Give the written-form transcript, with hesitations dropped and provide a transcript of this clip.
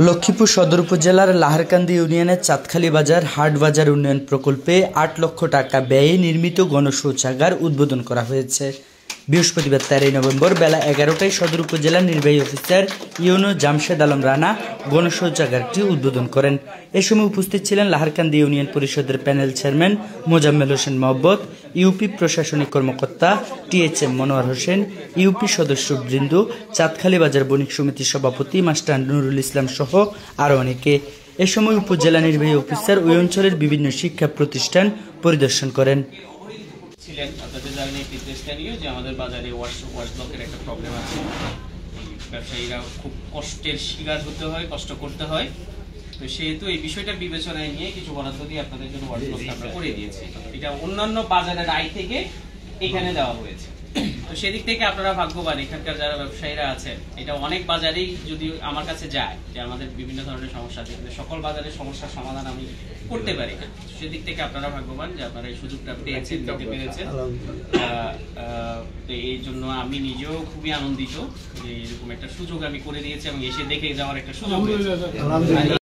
লক্ষ্মীপুর সদর উপজেলার লাহারকান্দি ইউনিয়নের চাঁদখালী বাজার হাট বাজার উন্নয়ন প্রকল্পে ৮ লক্ষ টাকা ব্যয়ে নির্মিত গণশৌচাগার উদ্বোধন করা হয়েছে। বৃহস্পতিবার ১৩ নভেম্বর বেলা ১১টায় সদর উপজেলার নির্বাহী অফিসার ইউনো জামশেদ আলম রানা গণশৌচাগারটি উদ্বোধন করেন। এ সময় উপস্থিত ছিলেন লাহারকান্দি ইউনিয়ন পরিষদের প্যানেল চেয়ারম্যান মোজাম্মেল হোসেন মহব্বত, ইউপি প্রশাসনিক কর্মকর্তা টিএচএম মনোয়ার হোসেন, ইউপি সদস্যবৃন্দ, চাঁদখালী বাজার বণিক সমিতির সভাপতি মাস্টার নুরুল ইসলাম সহ আরও অনেকে। এ সময় উপজেলা নির্বাহী অফিসার ওই অঞ্চলের বিভিন্ন শিক্ষা প্রতিষ্ঠান পরিদর্শন করেন। আপনাদের জানেন এই বিজনেসটা নিয়ে যে আমাদের বাজারে ওয়াশ ব্লকের একটা প্রবলেম আছে। ব্যবসায়ীরা খুব কষ্টের শিকার হতে হয়, কষ্ট করতে হয়। তো সেহেতু এই বিষয়টা বিবেচনায় নিয়ে কিছু বরাদ্দ দিয়ে আপনাদের জন্য ওয়াশ ব্লকটা আমরা করে দিয়েছি। এটা অন্যান্য বাজারের আয় থেকে এখানে দেওয়া হয়েছে। তো সেদিক থেকে আপনারা ভাগ্যবান, এখানকার যারা ব্যবসায়ীরা আছেন। এটা অনেক বাজারেই যদি আমার কাছে যায় যে আমাদের বিভিন্ন ধরনের সমস্যা আছে, কিন্তু সকল বাজারের সমস্যার সমাধান আমি করতে পারি না। সেদিক থেকে আপনারা ভাগ্যবান যে আপনারা এই সুযোগটা পেয়েছেন, দিতে পেরেছেন। তো এই জন্য আমি নিজেও খুবই আনন্দিত যে এরকম একটা সুযোগ আমি করে দিয়েছি এবং এসে দেখে যাওয়ার একটা সুযোগ হয়েছে।